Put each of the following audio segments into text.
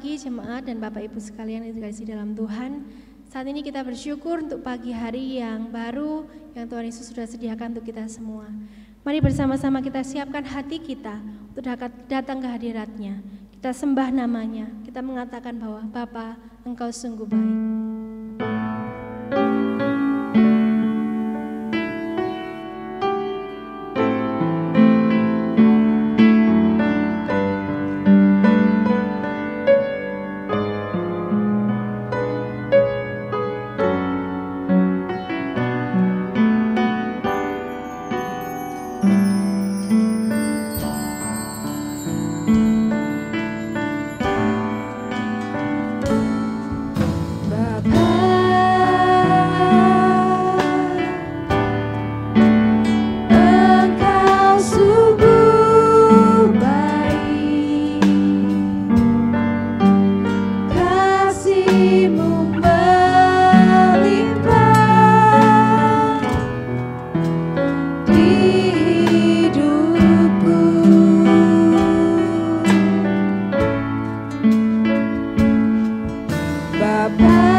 pagi jemaat dan Bapak Ibu sekalian yang dikasihi dalam Tuhan. Saat ini kita bersyukur untuk pagi hari yang baru yang Tuhan Yesus sudah sediakan untuk kita semua. Mari bersama-sama kita siapkan hati kita untuk datang ke hadirat-Nya. Kita sembah namanya, kita mengatakan bahwa Bapa, Engkau sungguh baik. Bapa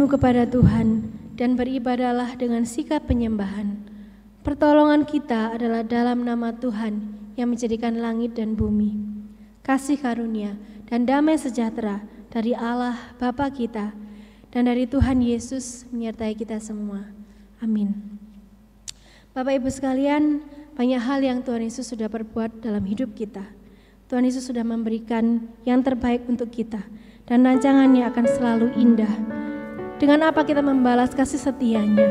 Mohonmu kepada Tuhan dan beribadahlah dengan sikap penyembahan. Pertolongan kita adalah dalam nama Tuhan yang menjadikan langit dan bumi. Kasih karunia dan damai sejahtera dari Allah Bapa kita dan dari Tuhan Yesus menyertai kita semua. Amin. Bapak Ibu sekalian, banyak hal yang Tuhan Yesus sudah perbuat dalam hidup kita. Tuhan Yesus sudah memberikan yang terbaik untuk kita dan rancangannya akan selalu indah. Dengan apa kita membalas kasih setia-Nya?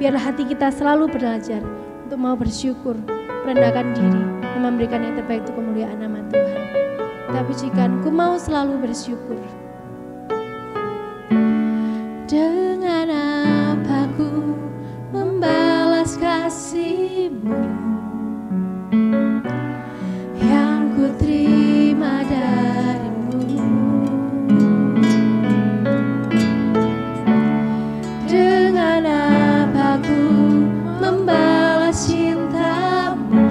Biarlah hati kita selalu belajar untuk mau bersyukur, merendahkan diri, dan memberikan yang terbaik untuk kemuliaan nama Tuhan. Kita pujikan, ku mau selalu bersyukur. Dengan apa ku membalas kasih-Mu yang ku terima dari-Mu? Dengan apa ku membalas cinta-Mu?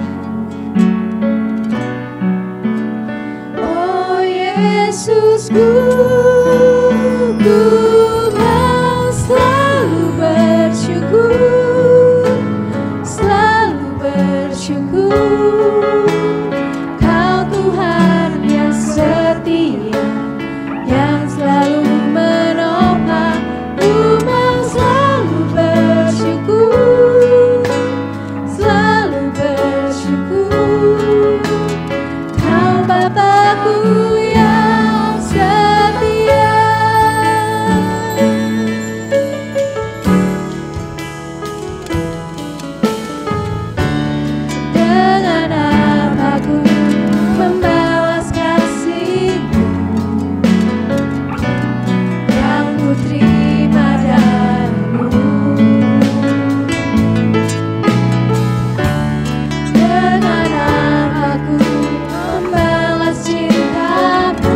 Oh Yesus, ku mau selalu bersyukur, selalu bersyukur. Kau Tuhan yang setia, yang selalu menopang. Ku mau selalu bersyukur, selalu bersyukur. Kau Bapa-Ku yang setia. Dengan apa ku membalas kasih-Mu yang ku terima dari-Mu? Dengan apa ku membalas cinta-Mu?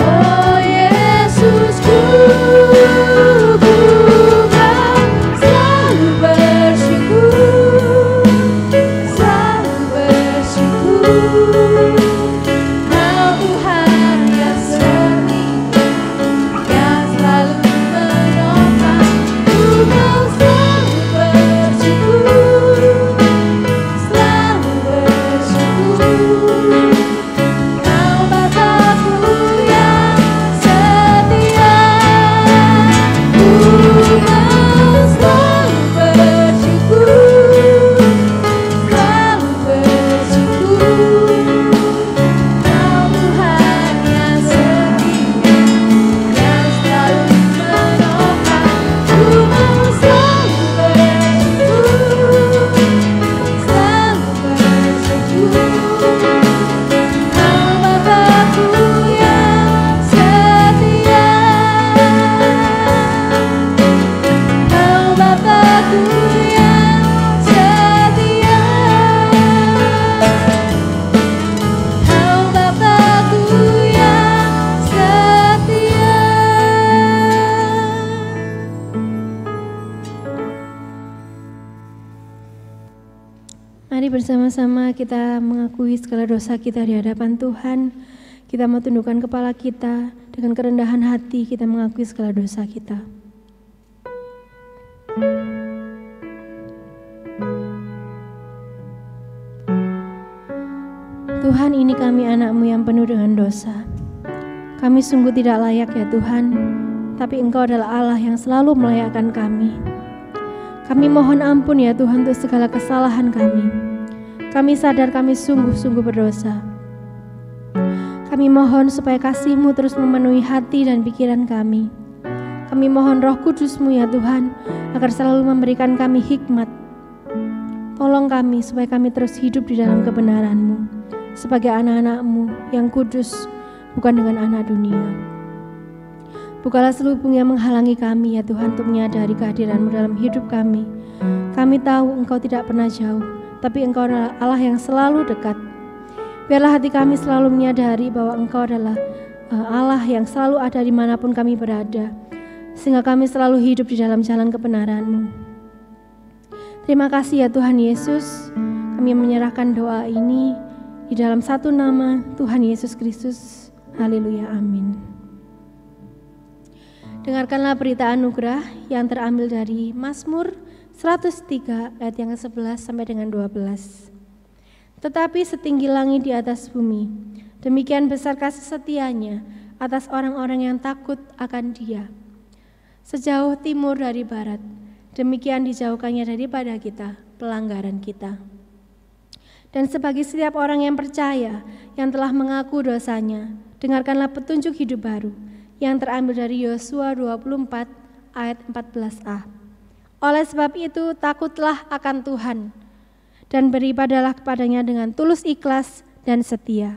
Oh Yesus, ku mau selalu bersyukur, selalu bersyukur. Kau Tuhan yang setia, yang selalu menopang. Ku mau selalu bersyukur, selalu bersyukur. Kau Bapa-Ku yang setia. Ku mau selalu bersyukur, selalu bersyukur. Kau Tuhan yang setia, yang selalu menopang. Ku mau selalu bersyukur, selalu bersyukur. Kau Bapa-Ku yang setia, Kau Bapa-Ku yang setia, Kau Bapa-Ku yang setia. Mari bersama-sama kita mengakui segala dosa kita di hadapan Tuhan. Kita mau tundukkan kepala kita dengan kerendahan hati, kita mengakui segala dosa kita. Tuhan, ini kami anak-Mu yang penuh dengan dosa. Kami sungguh tidak layak ya Tuhan, tapi Engkau adalah Allah yang selalu melayakkan kami. Kami mohon ampun ya Tuhan untuk segala kesalahan kami. Kami sadar kami sungguh-sungguh berdosa. Kami mohon supaya kasih-Mu terus memenuhi hati dan pikiran kami. Kami mohon Roh Kudus-Mu ya Tuhan, agar selalu memberikan kami hikmat. Tolong kami supaya kami terus hidup di dalam kebenaran-Mu, sebagai anak-anak-Mu yang kudus, bukan dengan anak dunia. Bukalah selubung yang menghalangi kami ya Tuhan untuk menyadari kehadiran-Mu dalam hidup kami. Kami tahu Engkau tidak pernah jauh, tapi Engkau adalah Allah yang selalu dekat. Biarlah hati kami selalu menyadari bahwa Engkau adalah Allah yang selalu ada dimanapun kami berada, sehingga kami selalu hidup di dalam jalan kebenaran-Mu. Terima kasih ya Tuhan Yesus, kami menyerahkan doa ini di dalam satu nama Tuhan Yesus Kristus. Haleluya, amin. Dengarkanlah berita anugerah yang terambil dari Mazmur 103 ayat yang ke-11 sampai dengan 12. Tetapi setinggi langit di atas bumi, demikian besar kasih setianya atas orang-orang yang takut akan Dia. Sejauh timur dari barat, demikian dijauhkannya daripada kita pelanggaran kita. Dan sebagai setiap orang yang percaya, yang telah mengaku dosanya, dengarkanlah petunjuk hidup baru yang terambil dari Yosua 24 ayat 14a. Oleh sebab itu takutlah akan Tuhan dan beribadahlah kepadanya dengan tulus ikhlas dan setia.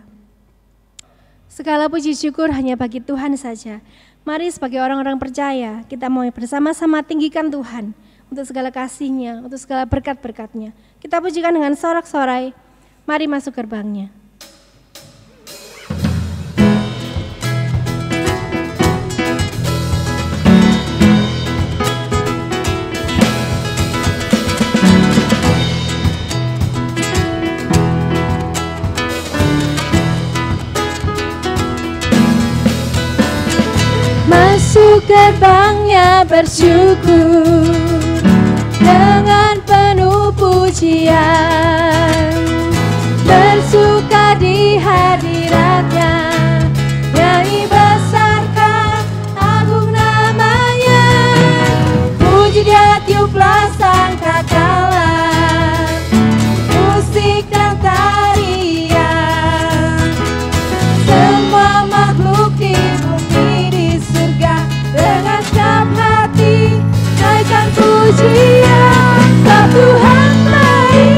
Segala puji syukur hanya bagi Tuhan saja. Mari sebagai orang-orang percaya kita mau bersama-sama tinggikan Tuhan untuk segala kasih-Nya, untuk segala berkat-berkat-Nya. Kita pujikan dengan sorak-sorai. Mari masuk gerbangnya. Masuk gerbangnya bersyukur dengan penuh pujian, bersuka di hadirat-Nya, nyanyi besarkan agung nama-Nya, puji Dia tiuplah sangkakala, musik dan tarian, semua makhluk di bumi di surga dengan setiap hati naikkan pujian. Sebab Tuhan baik,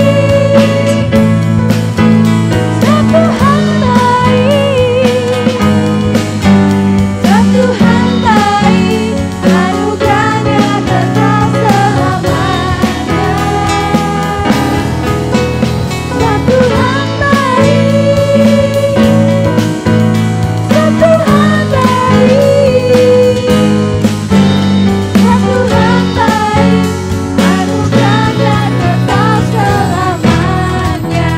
sebab Tuhan baik, sebab Tuhan baik, anugerahnya kekal selamanya. Sebab Tuhan baik, sebab Tuhan baik, sebab Tuhan baik, anugerahnya kekal selamanya.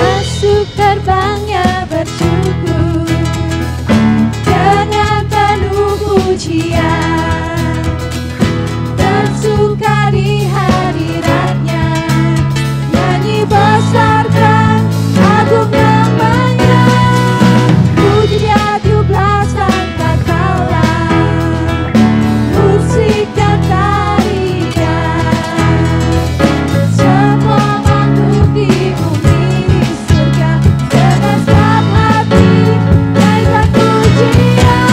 Masuk gerbangnya bersyukur dengan penuh pujian, bersuka di hadirat-Nya, nyanyi besarkan agung nama-Nya, puji Dia tiuplah sangkakala, musik dan tarian, semua makhluk di bumi di surga dengan setiap hati naikkan pujian.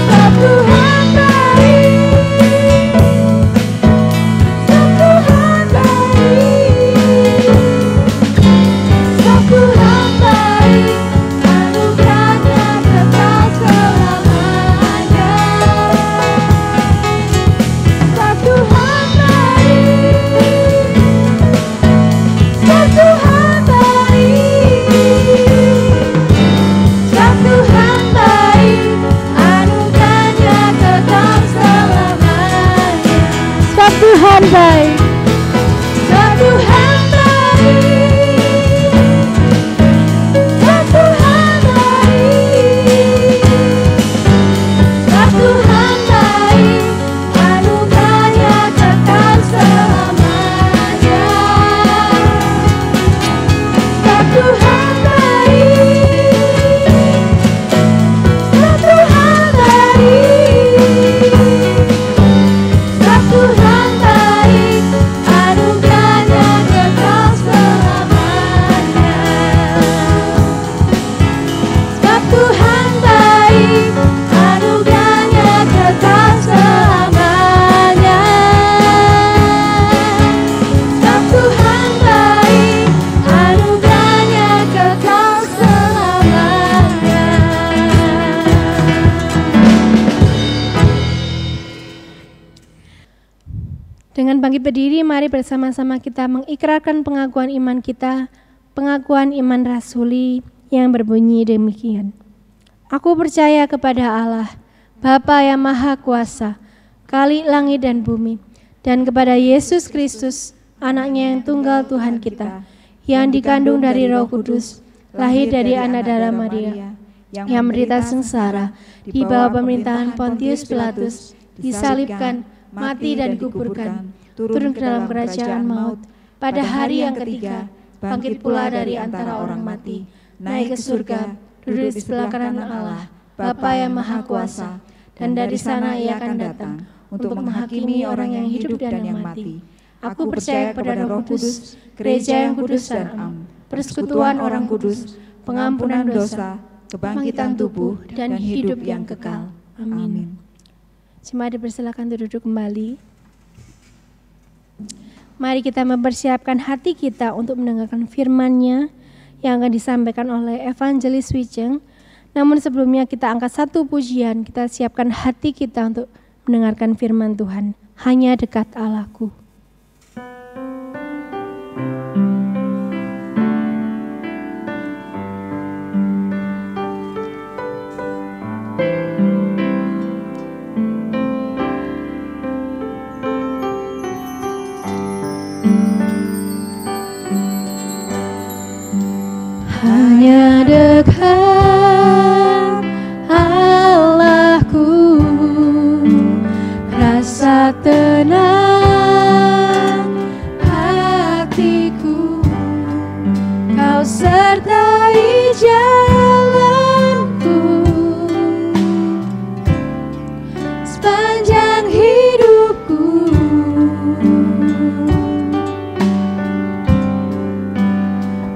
Sebab Tuhan baik, sebab Tuhan baik, sebab Tuhan baik, anugerahnya kekal selamanya. Sebab Tuhan baik, sebab Tuhan baik, sebab Tuhan baik, anugerahnya kekal selamanya. Sebab Tuhan baik, sebab Tuhan baik, sebab Tuhan baik, sebab Tuhan baik, anugerahnya kekal selamanya. Sebab Tuhan baik, sebab Tuhan baik, sebab Tuhan baik, anugerahnya kekal selamanya. Sebab Tuhan baik, anugerahnya kekal selamanya. Sebab Tuhan baik, anugerahnya kekal selamanya. Dengan bangkit berdiri, mari bersama-sama kita mengikrarkan pengakuan iman kita, pengakuan iman rasuli yang berbunyi demikian. Aku percaya kepada Allah, Bapa yang Maha Kuasa, Khalik langit dan bumi, dan kepada Yesus Kristus, Anak-Nya yang tunggal Tuhan kita, yang dikandung dari Roh Kudus, lahir dari anak darah Maria, yang menderita sengsara di bawah pemerintahan Pontius Pilatus, disalibkan, mati dan dikuburkan, turun ke dalam kerajaan maut. Pada hari yang ketiga, bangkit pula dari antara orang mati, naik ke surga, duduk di sebelah kanan Allah, Bapa yang Maha Kuasa, dan dari sana Ia akan datang untuk menghakimi orang yang hidup dan yang mati. Aku percaya kepada Roh Kudus, gereja yang kudus dan am, persekutuan orang kudus, pengampunan dosa, kebangkitan tubuh, dan hidup yang kekal. Amin. Mari dipersilakan untuk duduk kembali. Mari kita mempersiapkan hati kita untuk mendengarkan firman-Nya yang akan disampaikan oleh Evangelis Wijeng. Namun sebelumnya kita angkat satu pujian, kita siapkan hati kita untuk mendengarkan firman Tuhan. Hanya dekat Allahku. Hanya dekat Allahku, rasa tenang hatiku, Kau sertai jalanku sepanjang hidupku.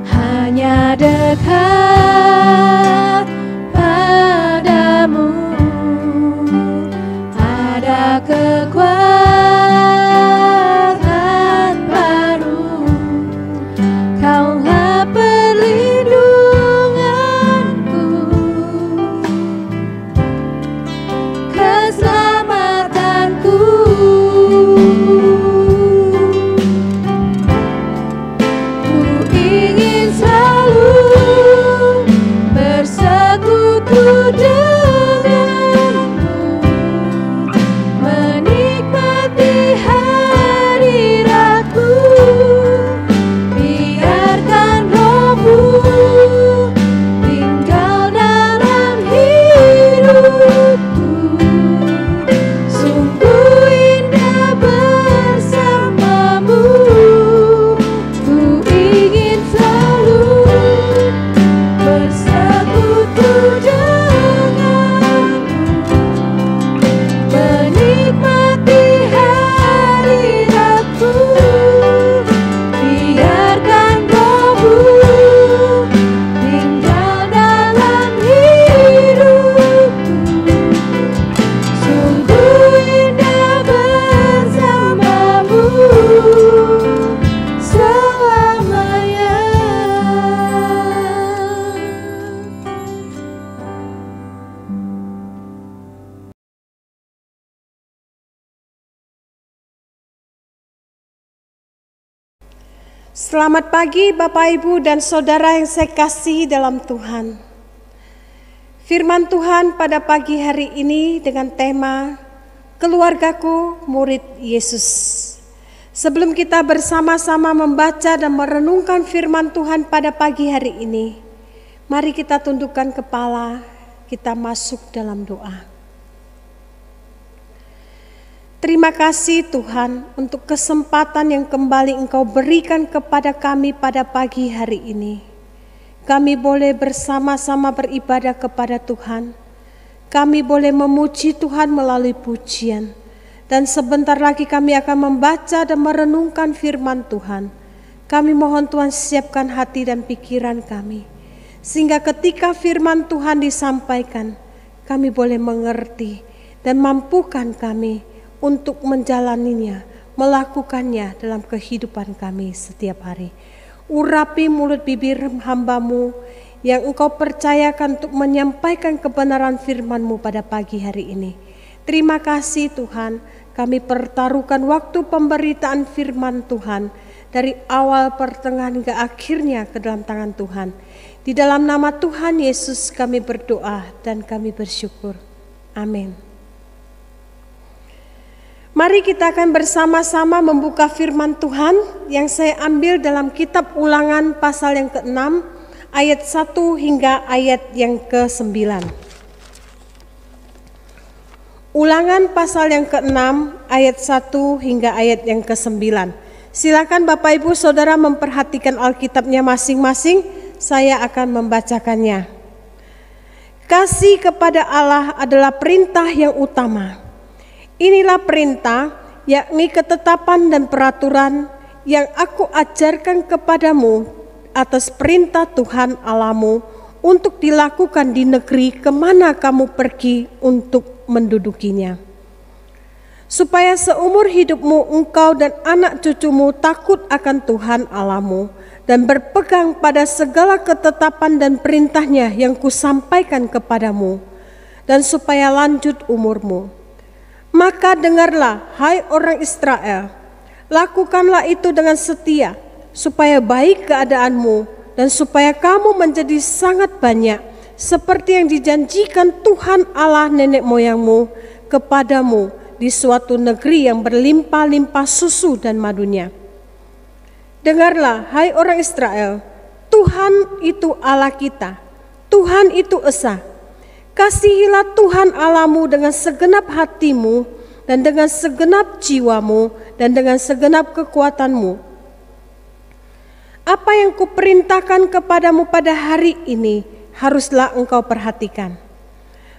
Hanya dekat padamu ada kekuatan baru. Kaulah perlindunganku, keselamatanku. Ku ingin selalu bersekutu denganmu, menikmati hadiratmu. Biarkan Roh-Mu tinggal dalam hidupku. Sungguh indah bersamamu. Ku ingin selalu bersekutu denganmu, menikmati hadiratmu. Biarkan Roh-Mu tinggal dalam hidupku. Sungguh indah bersamamu selamanya. Selamat pagi Bapak Ibu dan Saudara yang saya kasihi dalam Tuhan. Firman Tuhan pada pagi hari ini dengan tema Keluargaku Murid Yesus. Sebelum kita bersama-sama membaca dan merenungkan firman Tuhan pada pagi hari ini, mari kita tundukkan kepala, kita masuk dalam doa. Terima kasih Tuhan untuk kesempatan yang kembali Engkau berikan kepada kami pada pagi hari ini. Kami boleh bersama-sama beribadah kepada Tuhan. Kami boleh memuji Tuhan melalui pujian. Dan sebentar lagi kami akan membaca dan merenungkan firman Tuhan. Kami mohon Tuhan siapkan hati dan pikiran kami. Sehingga ketika firman Tuhan disampaikan, kami boleh mengerti dan mampukan kami untuk menjalaninya, melakukannya dalam kehidupan kami setiap hari. Urapi mulut bibir hamba-Mu yang Engkau percayakan untuk menyampaikan kebenaran firman-Mu pada pagi hari ini. Terima kasih Tuhan, kami pertaruhkan waktu pemberitaan firman Tuhan dari awal pertengahan hingga akhirnya ke dalam tangan Tuhan. Di dalam nama Tuhan Yesus kami berdoa dan kami bersyukur. Amin. Mari kita akan bersama-sama membuka firman Tuhan yang saya ambil dalam kitab Ulangan pasal yang ke-6 ayat 1 hingga ayat yang ke-9. Ulangan pasal yang ke-6 ayat 1 hingga ayat yang ke-9. Silakan Bapak Ibu Saudara memperhatikan Alkitabnya masing-masing, saya akan membacakannya. Kasih kepada Allah adalah perintah yang utama. Inilah perintah, yakni ketetapan dan peraturan yang aku ajarkan kepadamu atas perintah Tuhan Allahmu untuk dilakukan di negeri kemana kamu pergi untuk mendudukinya. Supaya seumur hidupmu engkau dan anak cucumu takut akan Tuhan Allahmu dan berpegang pada segala ketetapan dan perintahnya yang kusampaikan kepadamu, dan supaya lanjut umurmu. Maka dengarlah, hai orang Israel, lakukanlah itu dengan setia, supaya baik keadaanmu dan supaya kamu menjadi sangat banyak, seperti yang dijanjikan Tuhan Allah nenek moyangmu kepadamu di suatu negeri yang berlimpah-limpah susu dan madunya. Dengarlah, hai orang Israel, Tuhan itu Allah kita, Tuhan itu esa. Kasihilah Tuhan Allahmu dengan segenap hatimu dan dengan segenap jiwamu dan dengan segenap kekuatanmu. Apa yang kuperintahkan kepadamu pada hari ini haruslah engkau perhatikan.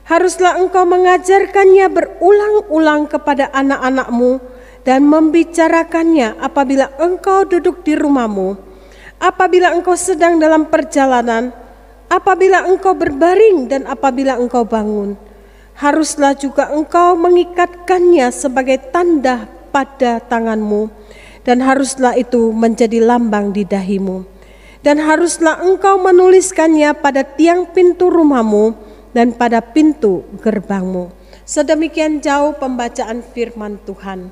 Haruslah engkau mengajarkannya berulang-ulang kepada anak-anakmu dan membicarakannya apabila engkau duduk di rumahmu, apabila engkau sedang dalam perjalanan, apabila engkau berbaring dan apabila engkau bangun. Haruslah juga engkau mengikatkannya sebagai tanda pada tanganmu, dan haruslah itu menjadi lambang di dahimu. Dan haruslah engkau menuliskannya pada tiang pintu rumahmu dan pada pintu gerbangmu. Sedemikian jauh pembacaan firman Tuhan.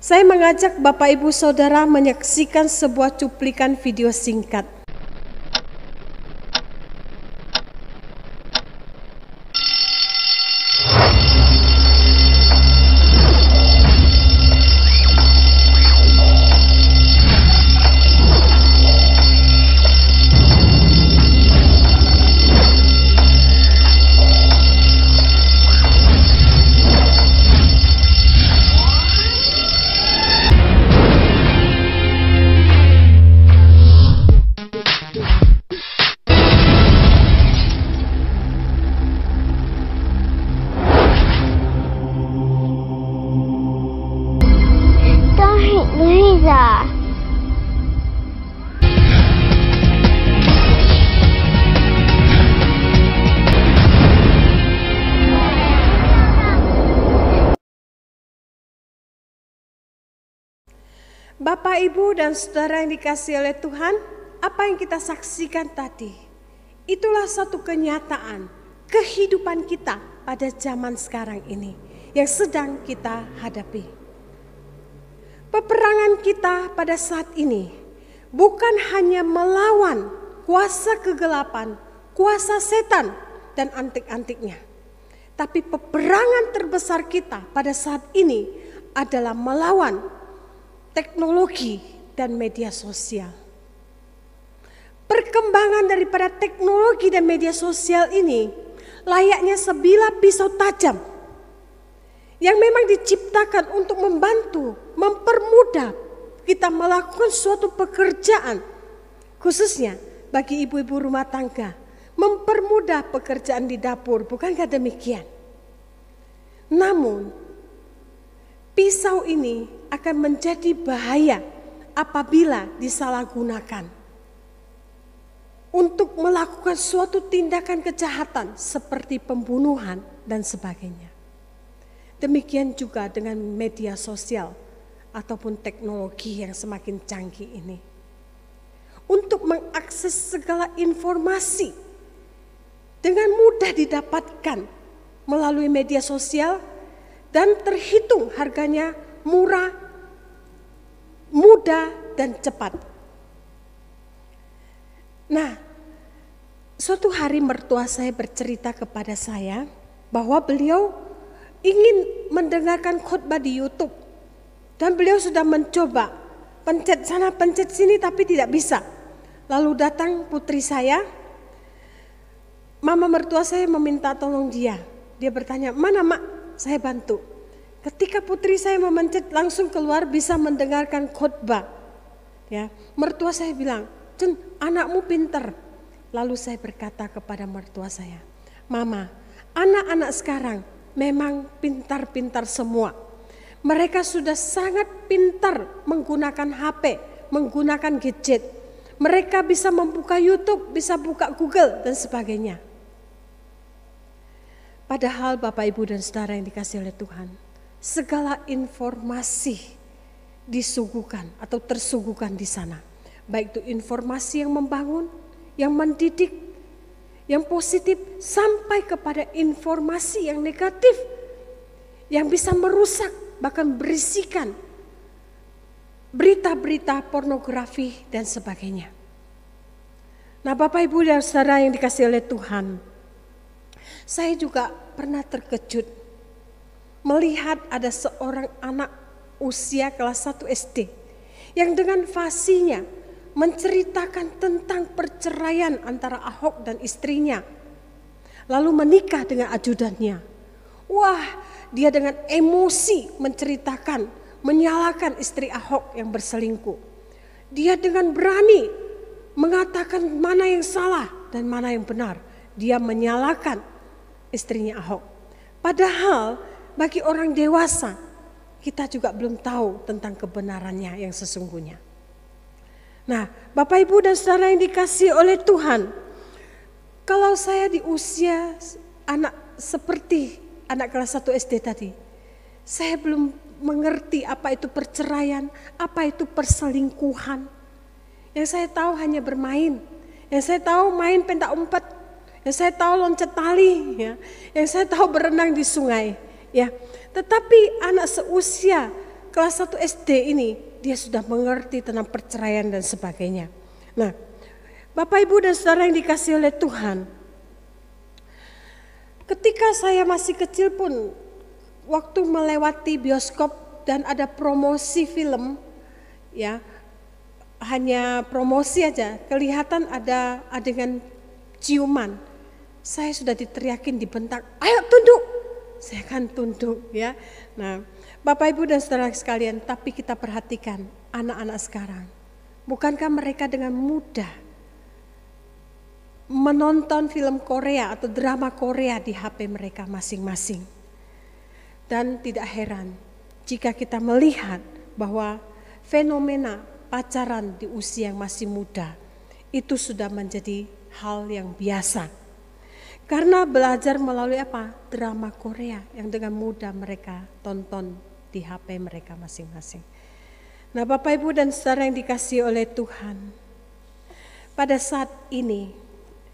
Saya mengajak Bapak Ibu Saudara menyaksikan sebuah cuplikan video singkat. Bapak, Ibu, dan Saudara yang dikasihi oleh Tuhan, apa yang kita saksikan tadi, itulah satu kenyataan kehidupan kita pada zaman sekarang ini yang sedang kita hadapi. Peperangan kita pada saat ini bukan hanya melawan kuasa kegelapan, kuasa setan, dan antik-antiknya. Tapi peperangan terbesar kita pada saat ini adalah melawan teknologi dan media sosial. Perkembangan daripada teknologi dan media sosial ini layaknya sebilah pisau tajam yang memang diciptakan untuk membantu, mempermudah kita melakukan suatu pekerjaan, khususnya bagi ibu-ibu rumah tangga, mempermudah pekerjaan di dapur, bukankah demikian? Namun, pisau ini akan menjadi bahaya apabila disalahgunakan untuk melakukan suatu tindakan kejahatan seperti pembunuhan dan sebagainya. Demikian juga dengan media sosial ataupun teknologi yang semakin canggih ini. Untuk mengakses segala informasi dengan mudah didapatkan melalui media sosial dan terhitung harganya murah, mudah, dan cepat. Nah, suatu hari mertua saya bercerita kepada saya bahwa beliau ingin mendengarkan khotbah di YouTube. Dan beliau sudah mencoba pencet sana pencet sini tapi tidak bisa. Lalu datang putri saya mama mertua saya meminta tolong dia. Dia bertanya, mana mak? Saya bantu. Ketika putri saya memencet langsung keluar bisa mendengarkan khotbah. Ya, mertua saya bilang, Cun, anakmu pinter. Lalu saya berkata kepada mertua saya, Mama, anak-anak sekarang memang pintar-pintar semua. Mereka sudah sangat pintar menggunakan HP, menggunakan gadget. Mereka bisa membuka YouTube, bisa buka Google dan sebagainya. Padahal Bapak, Ibu, dan Saudara yang dikasihi oleh Tuhan, segala informasi disuguhkan atau tersuguhkan di sana. Baik itu informasi yang membangun, yang mendidik, yang positif, sampai kepada informasi yang negatif, yang bisa merusak, bahkan berisikan berita-berita pornografi dan sebagainya. Nah Bapak, Ibu, dan Saudara yang dikasihi oleh Tuhan, saya juga pernah terkejut melihat ada seorang anak usia kelas 1 SD yang dengan fasihnya menceritakan tentang perceraian antara Ahok dan istrinya, lalu menikah dengan ajudannya. Wah, dia dengan emosi menceritakan, menyalahkan istri Ahok yang berselingkuh. Dia dengan berani mengatakan mana yang salah dan mana yang benar. Dia menyalahkan istrinya Ahok. Padahal bagi orang dewasa, kita juga belum tahu tentang kebenarannya yang sesungguhnya. Nah, Bapak, Ibu, dan Saudara yang dikasihi oleh Tuhan, kalau saya di usia anak seperti anak kelas 1 SD tadi, saya belum mengerti apa itu perceraian, apa itu perselingkuhan. Yang saya tahu hanya bermain, yang saya tahu main pentak umpet, yang saya tahu loncat tali, ya, yang saya tahu berenang di sungai, ya. Tetapi anak seusia kelas 1 SD ini, dia sudah mengerti tentang perceraian dan sebagainya. Nah, Bapak, Ibu, dan Saudara yang dikasihi oleh Tuhan, ketika saya masih kecil pun, waktu melewati bioskop dan ada promosi film, ya, hanya promosi aja, kelihatan ada adegan ciuman, saya sudah diteriakin, dibentak, ayo tunduk, saya akan tunduk, ya. Nah, Bapak, Ibu, dan Saudara sekalian, tapi kita perhatikan anak-anak sekarang, bukankah mereka dengan mudah menonton film Korea atau drama Korea di HP mereka masing-masing? Dan tidak heran jika kita melihat bahwa fenomena pacaran di usia yang masih muda itu sudah menjadi hal yang biasa. Karena belajar melalui apa? Drama Korea yang dengan mudah mereka tonton di HP mereka masing-masing. Nah Bapak, Ibu, dan Saudara yang dikasihi oleh Tuhan, pada saat ini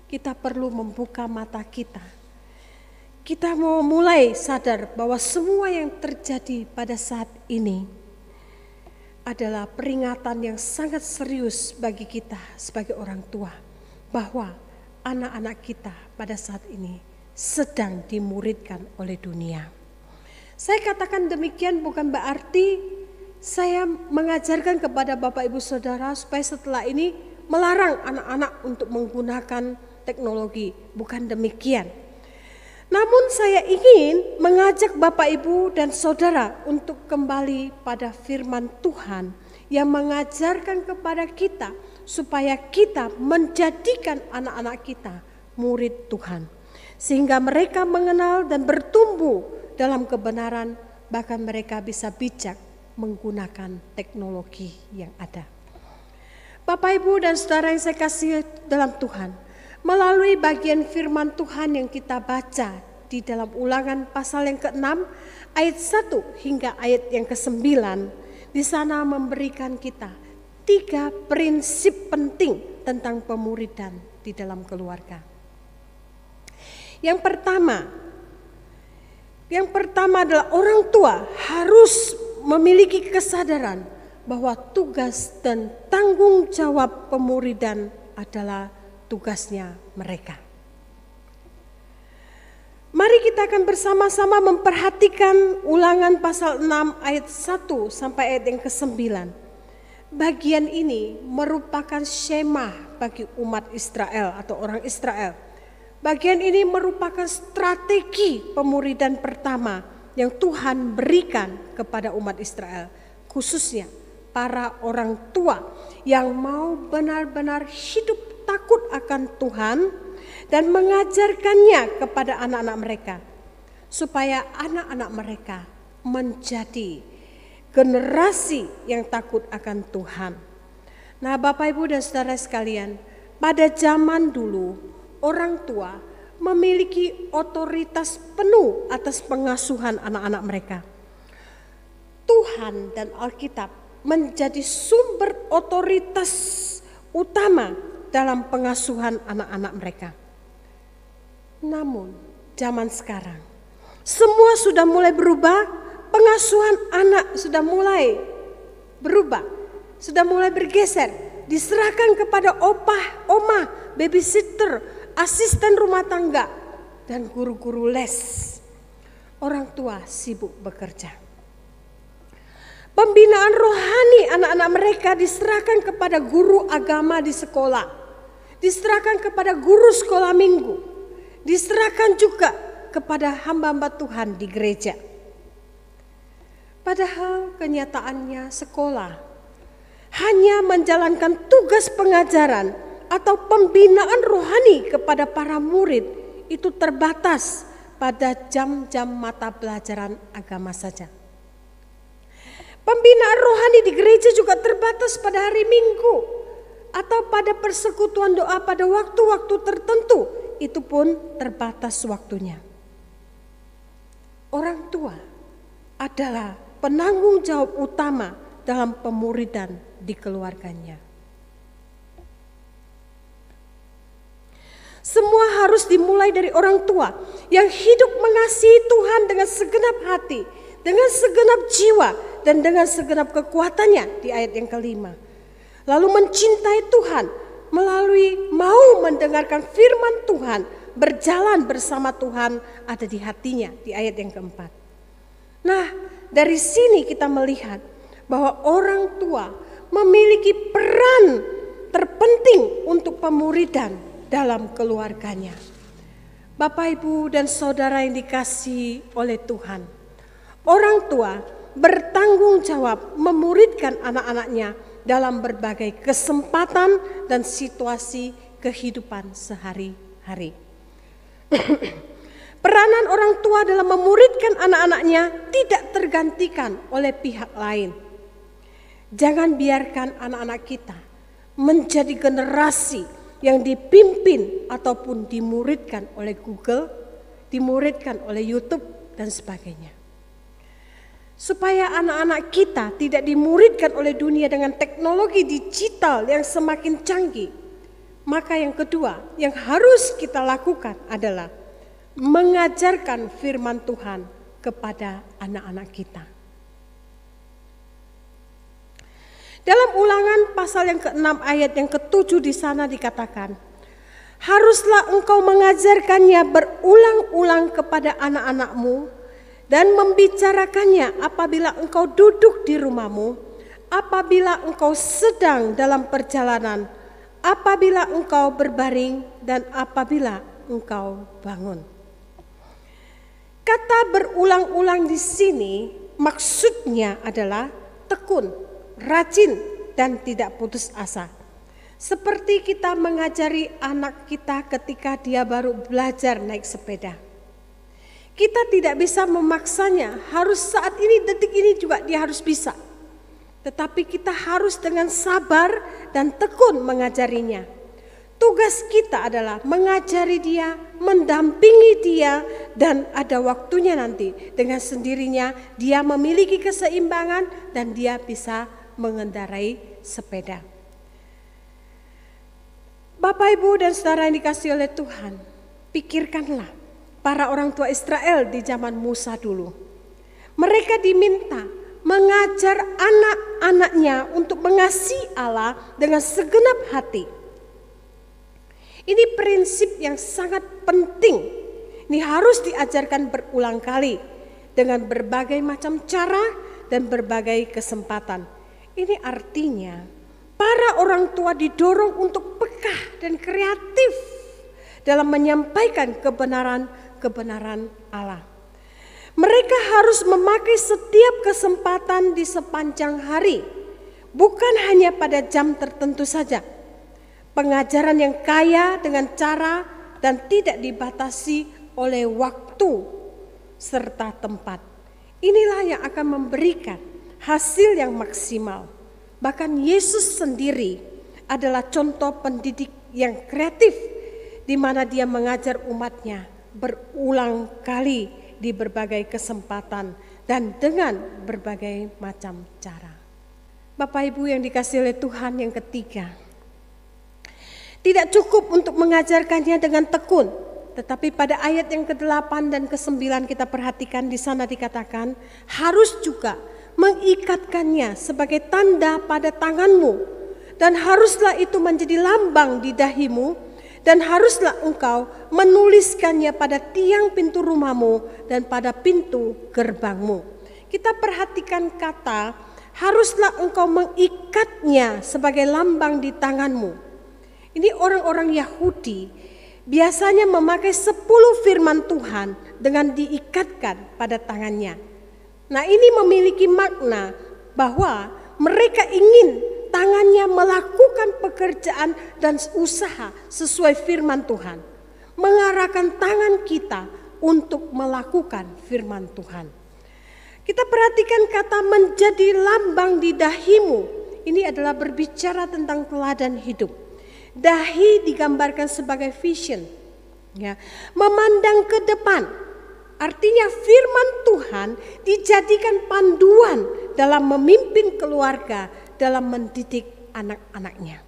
kita perlu membuka mata kita. Kita mau mulai sadar bahwa semua yang terjadi pada saat ini adalah peringatan yang sangat serius bagi kita sebagai orang tua, bahwa anak-anak kita pada saat ini sedang dimuridkan oleh dunia. Saya katakan demikian bukan berarti saya mengajarkan kepada Bapak, Ibu, Saudara supaya setelah ini melarang anak-anak untuk menggunakan teknologi. Bukan demikian. Namun saya ingin mengajak Bapak, Ibu, dan Saudara untuk kembali pada firman Tuhan yang mengajarkan kepada kita supaya kita menjadikan anak-anak kita murid Tuhan. Sehingga mereka mengenal dan bertumbuh dalam kebenaran, bahkan mereka bisa bijak menggunakan teknologi yang ada. Bapak, Ibu, dan Saudara yang saya kasih dalam Tuhan, melalui bagian firman Tuhan yang kita baca di dalam Ulangan pasal yang ke-6 ayat 1 hingga ayat yang ke-9, di sana memberikan kita 3 prinsip penting tentang pemuridan di dalam keluarga. Yang pertama adalah orang tua harus memiliki kesadaran bahwa tugas dan tanggung jawab pemuridan adalah tugasnya mereka. Mari kita akan bersama-sama memperhatikan Ulangan pasal 6 ayat 1 sampai ayat yang ke-9. Bagian ini merupakan skema bagi umat Israel atau orang Israel Bagian ini merupakan strategi pemuridan pertama yang Tuhan berikan kepada umat Israel, khususnya para orang tua yang mau benar-benar hidup takut akan Tuhan dan mengajarkannya kepada anak-anak mereka, supaya anak-anak mereka menjadi generasi yang takut akan Tuhan. Nah, Bapak, Ibu, dan saudara sekalian, pada zaman dulu orang tua memiliki otoritas penuh atas pengasuhan anak-anak mereka. Tuhan dan Alkitab menjadi sumber otoritas utama dalam pengasuhan anak-anak mereka. Namun zaman sekarang semua sudah mulai berubah, pengasuhan anak sudah mulai berubah, sudah mulai bergeser, diserahkan kepada opah, omah, babysitter, asisten rumah tangga, dan guru-guru les. Orang tua sibuk bekerja. Pembinaan rohani anak-anak mereka diserahkan kepada guru agama di sekolah, diserahkan kepada guru sekolah minggu, diserahkan juga kepada hamba-hamba Tuhan di gereja. Padahal kenyataannya sekolah hanya menjalankan tugas pengajaran atau pembinaan rohani kepada para murid itu terbatas pada jam-jam mata pelajaran agama saja. Pembinaan rohani di gereja juga terbatas pada hari Minggu atau pada persekutuan doa pada waktu-waktu tertentu, itu pun terbatas waktunya. Orang tua adalah penanggung jawab utama dalam pemuridan di keluarganya. Semua harus dimulai dari orang tua yang hidup mengasihi Tuhan dengan segenap hati, dengan segenap jiwa, dan dengan segenap kekuatannya di ayat yang kelima. Lalu mencintai Tuhan melalui mau mendengarkan firman Tuhan, berjalan bersama Tuhan ada di hatinya di ayat yang keempat. Nah, dari sini kita melihat bahwa orang tua memiliki peran terpenting untuk pemuridan dalam keluarganya. Bapak, Ibu, dan saudara yang dikasihi oleh Tuhan, orang tua bertanggung jawab memuridkan anak-anaknya dalam berbagai kesempatan dan situasi kehidupan sehari-hari. Peranan orang tua dalam memuridkan anak-anaknya tidak tergantikan oleh pihak lain. Jangan biarkan anak-anak kita menjadi generasi yang dipimpin ataupun dimuridkan oleh Google, dimuridkan oleh YouTube dan sebagainya. Supaya anak-anak kita tidak dimuridkan oleh dunia dengan teknologi digital yang semakin canggih, maka yang kedua yang harus kita lakukan adalah mengajarkan firman Tuhan kepada anak-anak kita. Dalam Ulangan pasal yang ke-6 ayat yang ke-7 di sana dikatakan, haruslah engkau mengajarkannya berulang-ulang kepada anak-anakmu dan membicarakannya apabila engkau duduk di rumahmu, apabila engkau sedang dalam perjalanan, apabila engkau berbaring, dan apabila engkau bangun. Kata berulang-ulang di sini maksudnya adalah tekun, rajin, dan tidak putus asa. Seperti kita mengajari anak kita ketika dia baru belajar naik sepeda. Kita tidak bisa memaksanya, harus saat ini, detik ini juga dia harus bisa. Tetapi kita harus dengan sabar dan tekun mengajarinya. Tugas kita adalah mengajari dia, mendampingi dia, dan ada waktunya nanti dengan sendirinya dia memiliki keseimbangan dan dia bisa mengendarai sepeda. Bapak, Ibu, dan saudara yang dikasihi oleh Tuhan, pikirkanlah para orang tua Israel di zaman Musa dulu. Mereka diminta mengajar anak-anaknya untuk mengasihi Allah dengan segenap hati. Ini prinsip yang sangat penting. Ini harus diajarkan berulang kali dengan berbagai macam cara dan berbagai kesempatan. Ini artinya para orang tua didorong untuk peka dan kreatif dalam menyampaikan kebenaran Allah. Mereka harus memakai setiap kesempatan di sepanjang hari, bukan hanya pada jam tertentu saja. Pengajaran yang kaya dengan cara dan tidak dibatasi oleh waktu serta tempat. Inilah yang akan memberikan hasil yang maksimal. Bahkan Yesus sendiri adalah contoh pendidik yang kreatif, di mana dia mengajar umatnya berulang kali di berbagai kesempatan dan dengan berbagai macam cara. Bapak Ibu yang dikasihi oleh Tuhan, yang ketiga, tidak cukup untuk mengajarkannya dengan tekun, tetapi pada ayat yang ke-8 dan ke-9 kita perhatikan, di sana dikatakan harus juga mengikatkannya sebagai tanda pada tanganmu, dan haruslah itu menjadi lambang di dahimu, dan haruslah engkau menuliskannya pada tiang pintu rumahmu dan pada pintu gerbangmu. Kita perhatikan kata haruslah engkau mengikatnya sebagai lambang di tanganmu. Ini orang-orang Yahudi biasanya memakai 10 firman Tuhan dengan diikatkan pada tangannya. Nah, ini memiliki makna bahwa mereka ingin tangannya melakukan pekerjaan dan usaha sesuai firman Tuhan, mengarahkan tangan kita untuk melakukan firman Tuhan. Kita perhatikan kata menjadi lambang di dahimu. Ini adalah berbicara tentang teladan hidup. Dahi digambarkan sebagai vision, ya, memandang ke depan. Artinya firman Tuhan dijadikan panduan dalam memimpin keluarga, dalam mendidik anak-anaknya.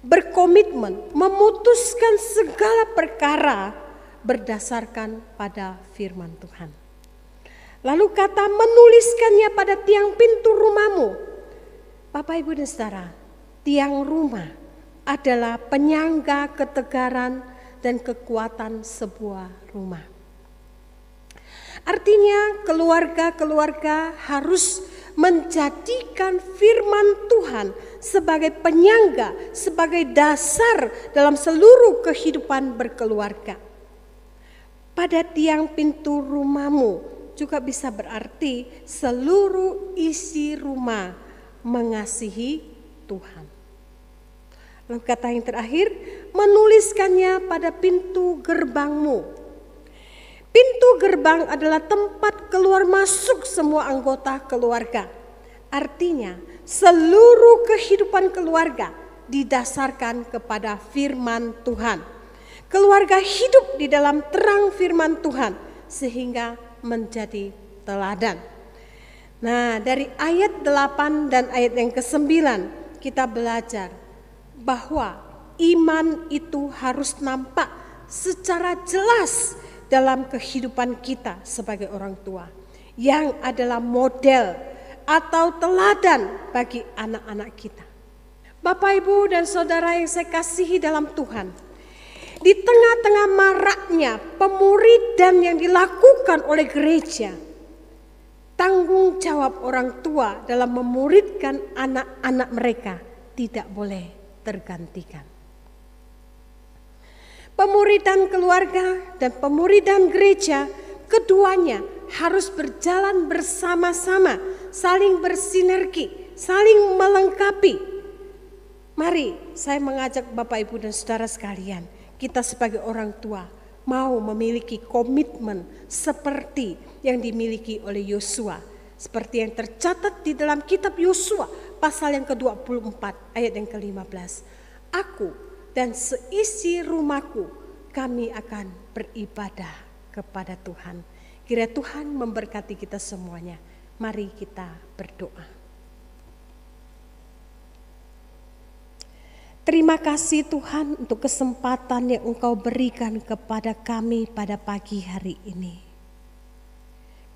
Berkomitmen memutuskan segala perkara berdasarkan pada firman Tuhan. Lalu kata menuliskannya pada tiang pintu rumahmu. Bapak, Ibu dan Saudara, tiang rumah adalah penyangga ketegaran dan kekuatan sebuah rumah. Artinya keluarga-keluarga harus menjadikan firman Tuhan sebagai penyangga, sebagai dasar dalam seluruh kehidupan berkeluarga. Pada tiang pintu rumahmu juga bisa berarti seluruh isi rumah mengasihi Tuhan. Lalu kata yang terakhir, menuliskannya pada pintu gerbangmu. Pintu gerbang adalah tempat keluar masuk semua anggota keluarga. Artinya seluruh kehidupan keluarga didasarkan kepada firman Tuhan. Keluarga hidup di dalam terang firman Tuhan sehingga menjadi teladan. Nah, dari ayat 8 dan ayat yang ke-9 kita belajar bahwa iman itu harus nampak secara jelas dalam kehidupan kita sebagai orang tua, yang adalah model atau teladan bagi anak-anak kita. Bapak, Ibu dan Saudara yang saya kasihi dalam Tuhan, di tengah-tengah maraknya pemuridan yang dilakukan oleh gereja, tanggung jawab orang tua dalam memuridkan anak-anak mereka tidak boleh tergantikan. Pemuridan keluarga dan pemuridan gereja, keduanya harus berjalan bersama-sama, saling bersinergi, saling melengkapi. Mari saya mengajak Bapak, Ibu dan Saudara sekalian, kita sebagai orang tua mau memiliki komitmen seperti yang dimiliki oleh Yosua, seperti yang tercatat di dalam kitab Yosua pasal yang ke-24 ayat yang ke-15. Aku dan seisi rumahku kami akan beribadah kepada Tuhan. Kiranya Tuhan memberkati kita semuanya. Mari kita berdoa. Terima kasih Tuhan untuk kesempatan yang Engkau berikan kepada kami pada pagi hari ini.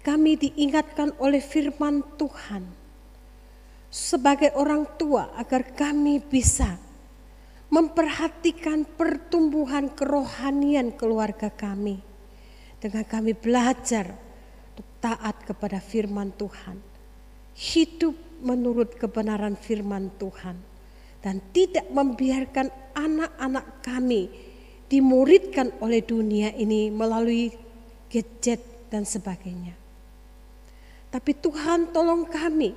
Kami diingatkan oleh firman Tuhan sebagai orang tua agar kami bisa memperhatikan pertumbuhan kerohanian keluarga kami. Dengan kami belajar untuk taat kepada firman Tuhan, hidup menurut kebenaran firman Tuhan, dan tidak membiarkan anak-anak kami dimuridkan oleh dunia ini melalui gadget dan sebagainya. Tapi Tuhan tolong kami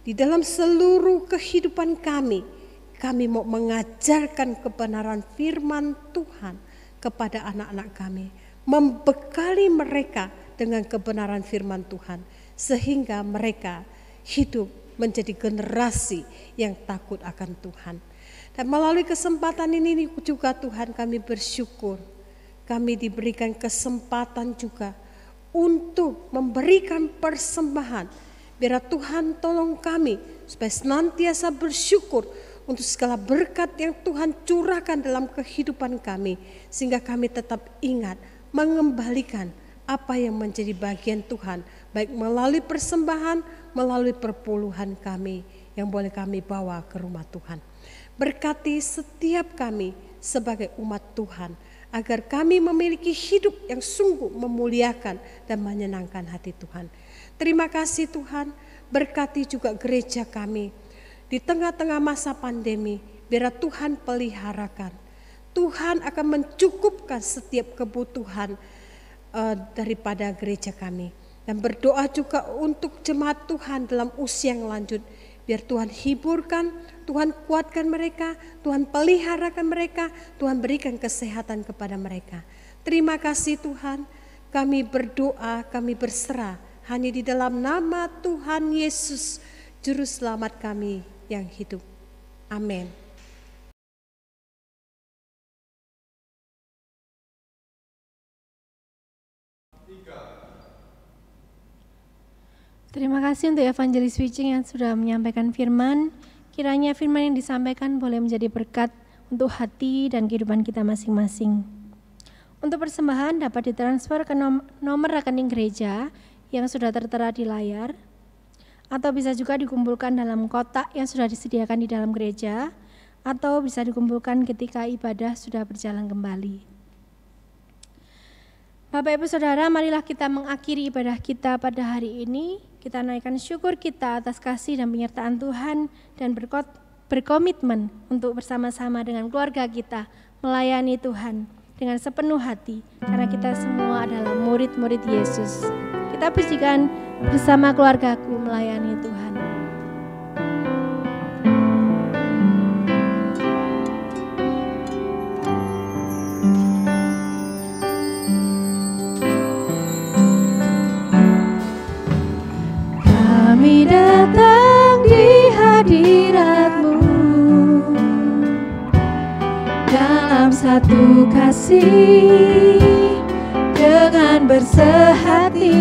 di dalam seluruh kehidupan kami mau mengajarkan kebenaran firman Tuhan kepada anak-anak kami, membekali mereka dengan kebenaran firman Tuhan sehingga mereka hidup menjadi generasi yang takut akan Tuhan. Dan melalui kesempatan ini juga Tuhan, kami bersyukur kami diberikan kesempatan juga untuk memberikan persembahan. Biar Tuhan tolong kami supaya senantiasa bersyukur untuk segala berkat yang Tuhan curahkan dalam kehidupan kami, sehingga kami tetap ingat mengembalikan apa yang menjadi bagian Tuhan, baik melalui persembahan, melalui perpuluhan kami yang boleh kami bawa ke rumah Tuhan. Berkati setiap kami sebagai umat Tuhan, agar kami memiliki hidup yang sungguh memuliakan dan menyenangkan hati Tuhan. Terima kasih Tuhan, berkati juga gereja kami di tengah-tengah masa pandemi, biar Tuhan peliharakan. Tuhan akan mencukupkan setiap kebutuhan daripada gereja kami. Dan berdoa juga untuk jemaat Tuhan dalam usia yang lanjut. Biar Tuhan hiburkan, Tuhan kuatkan mereka, Tuhan peliharakan mereka, Tuhan berikan kesehatan kepada mereka. Terima kasih Tuhan, kami berdoa, kami berserah hanya di dalam nama Tuhan Yesus, Juru Selamat kami yang hidup. Amin. Terima kasih untuk Evangelis Wicing yang sudah menyampaikan firman. Kiranya firman yang disampaikan boleh menjadi berkat untuk hati dan kehidupan kita masing-masing. Untuk persembahan dapat ditransfer ke nomor rekening gereja yang sudah tertera di layar, atau bisa juga dikumpulkan dalam kotak yang sudah disediakan di dalam gereja, atau bisa dikumpulkan ketika ibadah sudah berjalan kembali. Bapak Ibu Saudara, marilah kita mengakhiri ibadah kita pada hari ini. Kita naikkan syukur kita atas kasih dan penyertaan Tuhan dan berkomitmen untuk bersama-sama dengan keluarga kita melayani Tuhan dengan sepenuh hati, karena kita semua adalah murid-murid Yesus. Kita pujikan bersama keluargaku melayani Tuhan. Kami datang di hadirat-Mu dalam satu kasih dengan bersehati,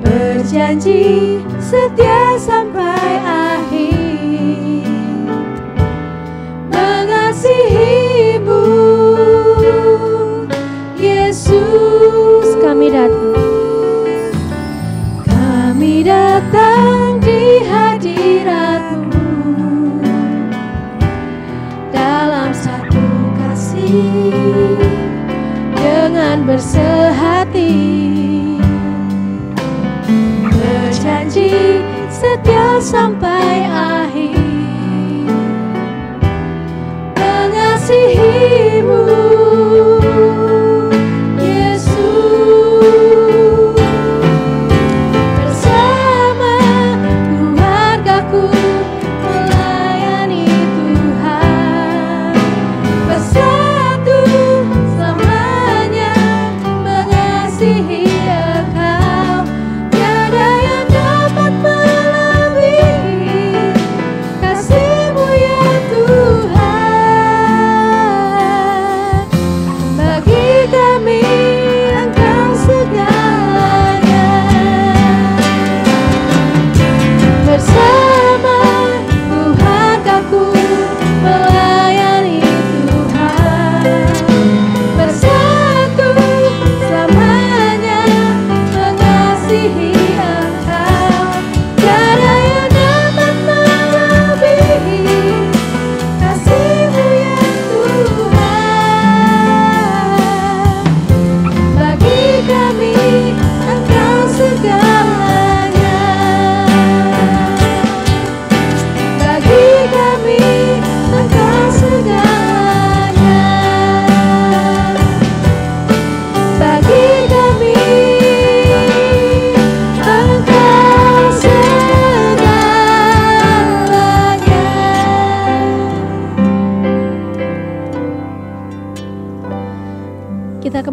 berjanji setia sampai akhir, mengasihi-Mu Yesus. Kami datang di hadirat-Mu dalam satu kasih dengan bersehati, berjanji setia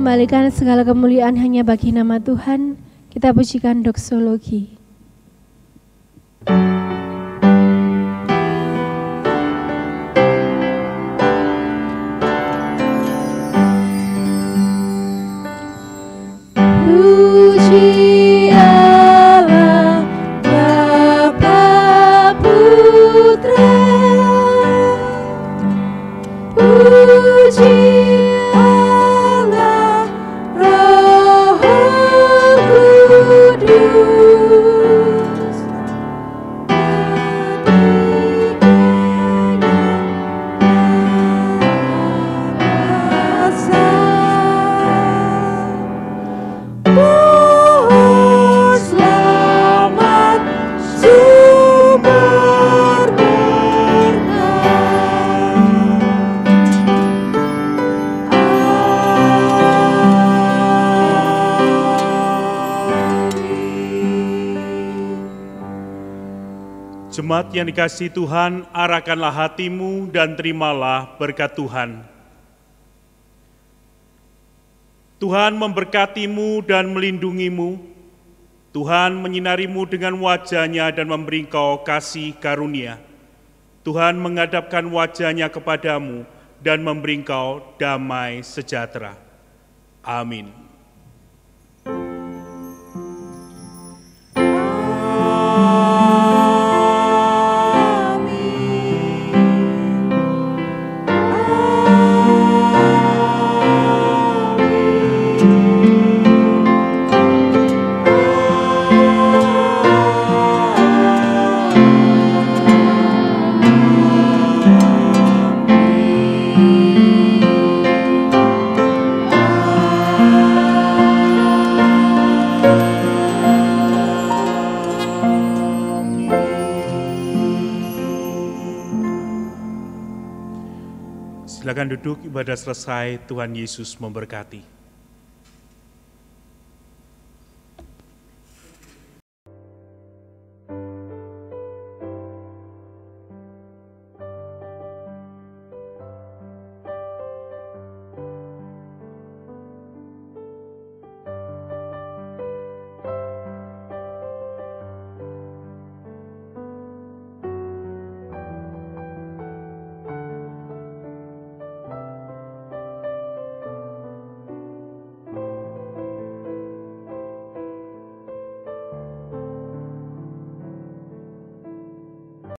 kembalikan segala kemuliaan hanya bagi nama Tuhan. Kita pujikan doksologi. Puji Allah Bapa Putra, puji Allah Roh Kudus. Jemaat yang dikasihi Tuhan, arahkanlah hatimu dan terimalah berkat Tuhan. Tuhan memberkatimu dan melindungimu. Tuhan menyinarimu dengan wajah-Nya dan memberi engkau kasih karunia. Tuhan menghadapkan wajah-Nya kepadamu dan memberi engkau damai sejahtera. Amin. Silakan duduk, ibadah selesai, Tuhan Yesus memberkati.